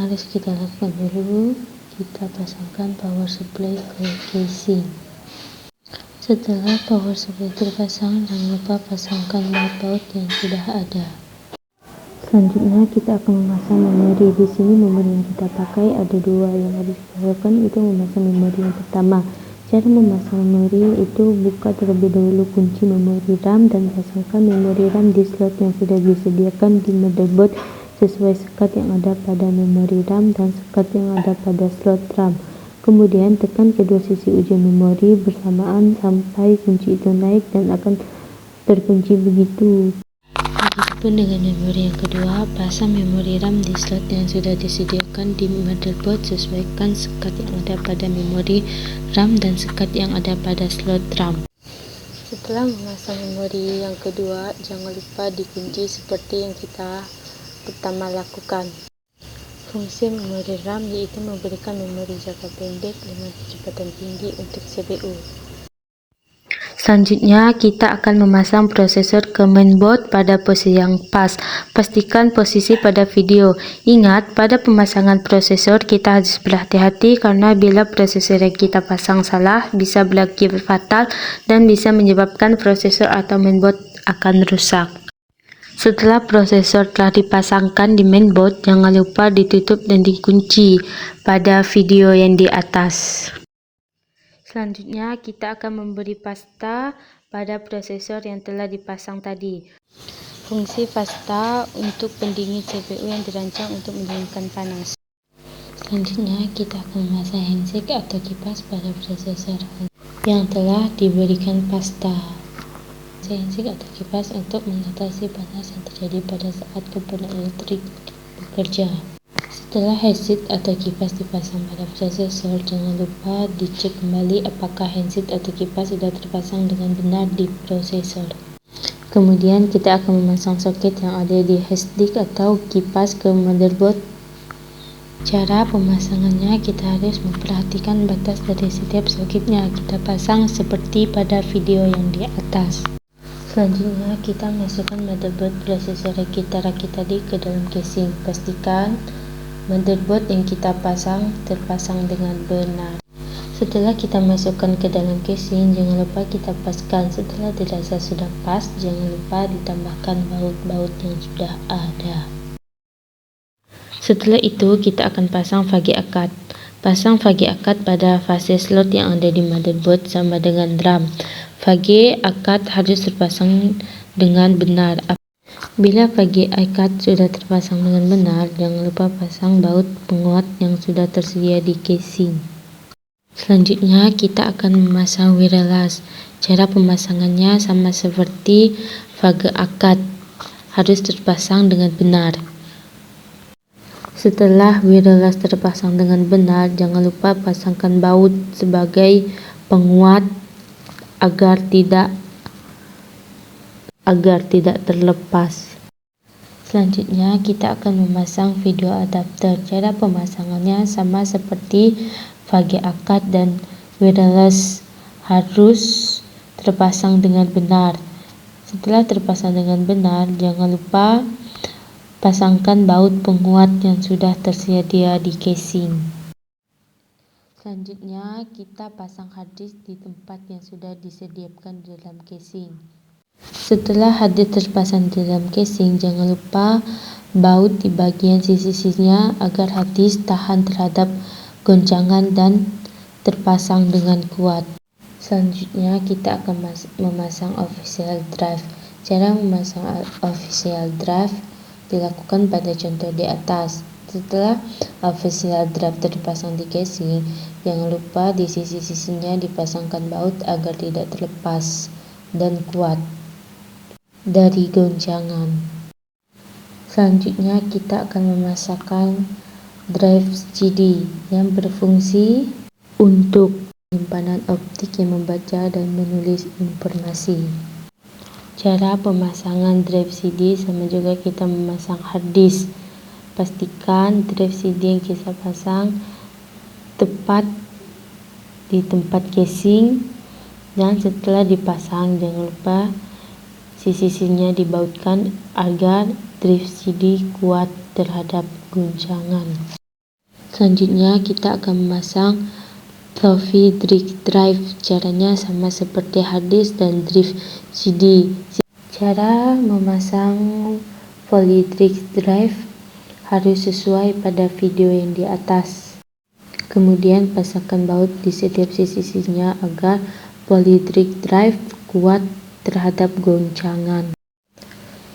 harus kita lakukan dulu, kita pasangkan power supply ke casing. Setelah power supply terpasang, jangan lupa pasangkan baut-baut yang sudah ada. Selanjutnya kita akan memasang memori. Di sini memori yang kita pakai ada dua yang harus kita lakukan, itu memasang memori yang pertama. Cara memasang memori itu buka terlebih dahulu kunci memori RAM dan pasangkan memori RAM di slot yang sudah disediakan di motherboard sesuai sekat yang ada pada memori RAM dan sekat yang ada pada slot RAM. Kemudian tekan kedua sisi ujung memori bersamaan sampai kunci itu naik dan akan terkunci begitu. Begitupun dengan memori yang kedua, pasang memori RAM di slot yang sudah disediakan di motherboard, sesuaikan sekat yang ada pada memori RAM dan sekat yang ada pada slot RAM. Setelah memasang memori yang kedua, jangan lupa dikunci seperti yang kita pertama lakukan. Fungsi memori RAM yaitu memberikan memori jangka pendek dengan kecepatan tinggi untuk CPU. Selanjutnya, kita akan memasang prosesor ke mainboard pada posisi yang pas. Pastikan posisi pada video. Ingat, pada pemasangan prosesor kita harus berhati-hati karena bila prosesor yang kita pasang salah, bisa berakibat fatal dan bisa menyebabkan prosesor atau mainboard akan rusak. Setelah prosesor telah dipasangkan di mainboard, jangan lupa ditutup dan dikunci pada video yang di atas. Selanjutnya, kita akan memberi pasta pada prosesor yang telah dipasang tadi. Fungsi pasta untuk pendingin CPU yang dirancang untuk mendinginkan panas. Selanjutnya, kita akan memasang handshake atau kipas pada prosesor yang telah diberikan pasta. Handshake atau kipas untuk mengatasi panas yang terjadi pada saat komponen elektrik bekerja. Setelah handshake atau kipas dipasang pada prosesor, jangan lupa dicek kembali apakah handshake atau kipas sudah terpasang dengan benar di prosesor. Kemudian kita akan memasang soket yang ada di handshake atau kipas ke motherboard. Cara pemasangannya, kita harus memperhatikan batas dari setiap soketnya kita pasang seperti pada video yang di atas. Selanjutnya, kita masukkan motherboard prosesor yang kita rakit tadi ke dalam casing. Pastikan motherboard yang kita pasang terpasang dengan benar. Setelah kita masukkan ke dalam casing, jangan lupa kita paskan. Setelah dirasa sudah pas, jangan lupa ditambahkan baut-baut yang sudah ada. Setelah itu, kita akan pasang fage akad. Pasang fage akad pada fase slot yang ada di motherboard sama dengan RAM. Fage akad harus terpasang dengan benar. Bila fage akad sudah terpasang dengan benar, jangan lupa pasang baut penguat yang sudah tersedia di casing. Selanjutnya, kita akan memasang wireless. Cara pemasangannya sama seperti fage akad, harus terpasang dengan benar. Setelah wireless terpasang dengan benar, jangan lupa pasangkan baut sebagai penguat agar tidak terlepas. Selanjutnya, kita akan memasang video adapter. Cara pemasangannya sama seperti fage akad dan wireless, harus terpasang dengan benar. Setelah terpasang dengan benar, jangan lupa pasangkan baut penguat yang sudah tersedia di casing. Selanjutnya, kita pasang harddisk di tempat yang sudah disediakan di dalam casing. Setelah harddisk terpasang di dalam casing, jangan lupa baut di bagian sisi-sisinya agar harddisk tahan terhadap goncangan dan terpasang dengan kuat. Selanjutnya, kita akan memasang official drive. Cara memasang official drive dilakukan pada contoh di atas. Setelah official drive terpasang di casing, jangan lupa di sisi-sisinya dipasangkan baut agar tidak terlepas dan kuat dari goncangan. Selanjutnya, kita akan memasangkan drive CD yang berfungsi untuk penyimpanan optik yang membaca dan menulis informasi. Cara pemasangan drive CD sama juga kita memasang harddisk. Pastikan drive CD yang kita pasang tepat di tempat casing, dan setelah dipasang jangan lupa sisi-sisinya dibautkan agar drive CD kuat terhadap guncangan. Selanjutnya kita akan memasang floppy drive. Caranya sama seperti hard disk dan drive CD. Cara memasang floppy drive harus sesuai pada video yang di atas. Kemudian pasangkan baut di setiap sisi-sisinya agar floppy drive kuat terhadap goncangan.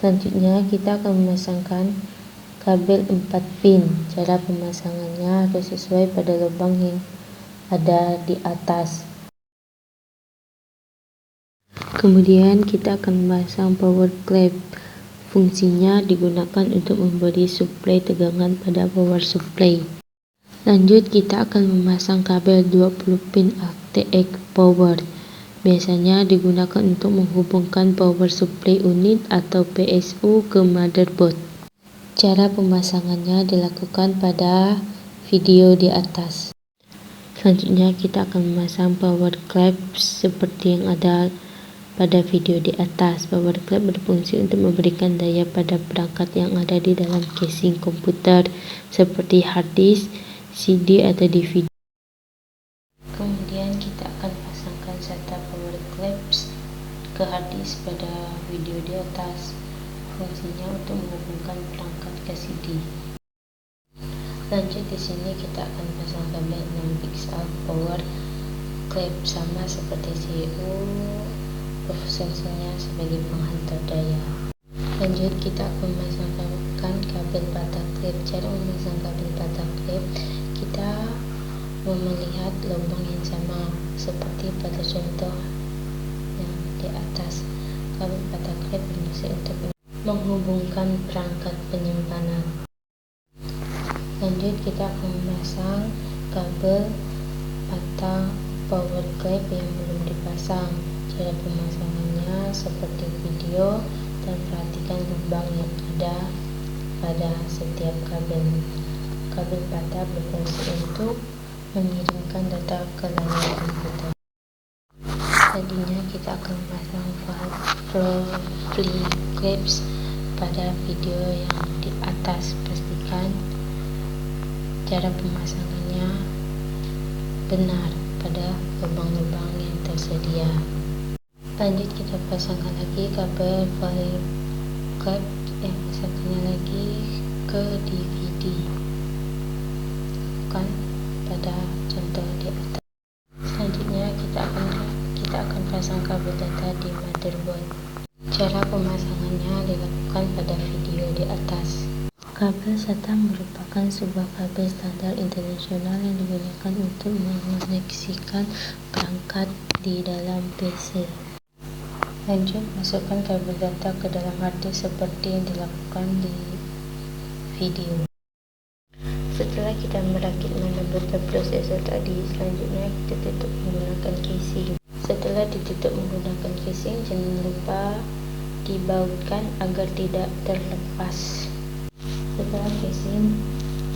Selanjutnya kita akan memasangkan kabel 4 pin. Cara pemasangannya harus sesuai pada lubang yang ada di atas. Kemudian kita akan memasang power clamp. Fungsinya digunakan untuk memberi suplai tegangan pada power supply. Lanjut kita akan memasang kabel 20 pin ATX power. Biasanya digunakan untuk menghubungkan power supply unit atau PSU ke motherboard. Cara pemasangannya dilakukan pada video di atas. Selanjutnya kita akan memasang power clamp seperti yang ada pada video di atas. Power clamp berfungsi untuk memberikan daya pada perangkat yang ada di dalam casing komputer seperti hard disk, CD atau DVD. Kemudian kita akan pasangkan SATA power clamps ke hard disk pada video di atas. Fungsinya untuk menghubungkan perangkat ke CD. Lanjut di sini kita akan pasang kabel 6 pixel power clamp sama seperti CPU. Fungsinya sebagai penghantar daya. Lanjut kita akan memasangkan kabel patah klip. Cara memasang kabel patah klip, kita melihat lubang yang sama seperti pada contoh yang di atas. Kabel patah klip berfungsi untuk menghubungkan perangkat penyimpanan. Lanjut kita akan memasang kabel patah power clip yang belum dipasang. Cara pemasangannya seperti video dan perhatikan lubang yang ada pada setiap kabel. Kabel patah berfungsi untuk mengirimkan data ke layar komputer. Selanjutnya kita akan memasang floppy clips pada video yang di atas. Pastikan cara pemasangannya benar pada lubang-lubang yang tersedia. Lanjut kita pasangkan lagi kabel floppy clip yang pasangkannya lagi ke DVD. Bukan pada contoh di atas. Selanjutnya kita akan pasang kabel data di motherboard. Cara pemasangannya dilakukan pada video di atas. Kabel SATA merupakan sebuah kabel standar internasional yang digunakan untuk mengoneksikan perangkat di dalam PC. Lanjut, masukkan kabel data ke dalam hard disk seperti yang dilakukan di video. Setelah kita merakit motherboard dan prosesor tadi, selanjutnya kita tutup menggunakan casing. Setelah ditutup menggunakan casing, jangan lupa dibautkan agar tidak terlepas. Setelah casing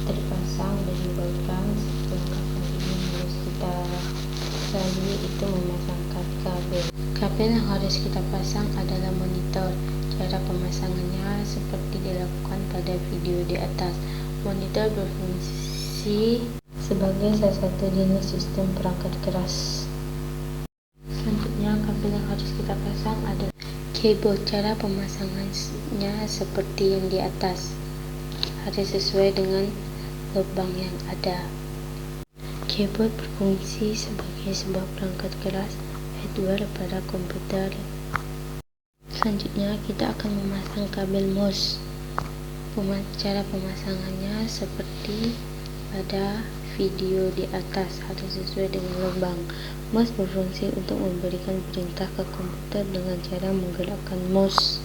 terpasang dan dibautkan, langkah selanjutnya harus kita lalui itu memasangkan kabel. Kabel yang harus kita pasang adalah monitor. Cara pemasangannya seperti dilakukan pada video di atas. Monitor berfungsi sebagai salah satu jenis sistem perangkat keras. Selanjutnya kabel yang harus kita pasang adalah keyboard. Cara pemasangannya seperti yang di atas. Harus sesuai dengan lubang yang ada. Keyboard berfungsi sebagai sebuah perangkat keras hardware pada komputer. Selanjutnya kita akan memasang kabel mouse. Cara pemasangannya seperti pada video di atas, harus sesuai dengan lubang. Mouse berfungsi untuk memberikan perintah ke komputer dengan cara menggerakkan mouse.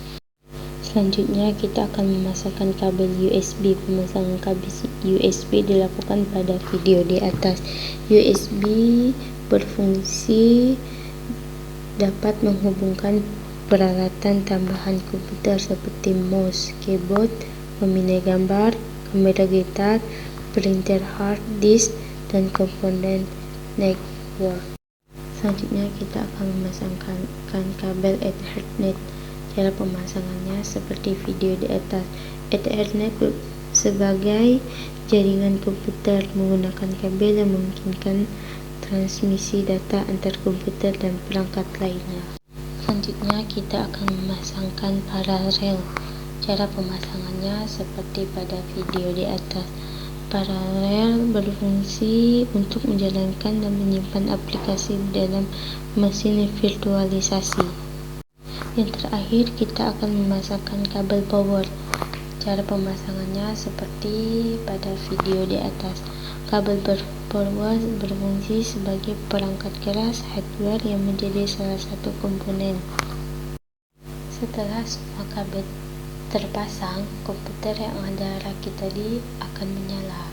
Selanjutnya kita akan memasangkan kabel USB. Pemasangan kabel USB dilakukan pada video di atas. USB berfungsi dapat menghubungkan peralatan tambahan komputer seperti mouse, keyboard, pemindai gambar, kamera gitar, printer hard disk, dan komponen network. Selanjutnya kita akan memasangkan kabel Ethernet. Cara pemasangannya seperti video di atas. Ethernet sebagai jaringan komputer menggunakan kabel yang memungkinkan transmisi data antar komputer dan perangkat lainnya. Selanjutnya kita akan memasangkan paralel. Cara pemasangannya seperti pada video di atas. Paralel berfungsi untuk menjalankan dan menyimpan aplikasi dalam mesin virtualisasi. Yang terakhir, kita akan memasangkan kabel power. Cara pemasangannya seperti pada video di atas. Kabel power berfungsi sebagai perangkat keras hardware yang menjadi salah satu komponen. Setelah semua kabel terpasang, komputer yang Anda rakit tadi akan menyala.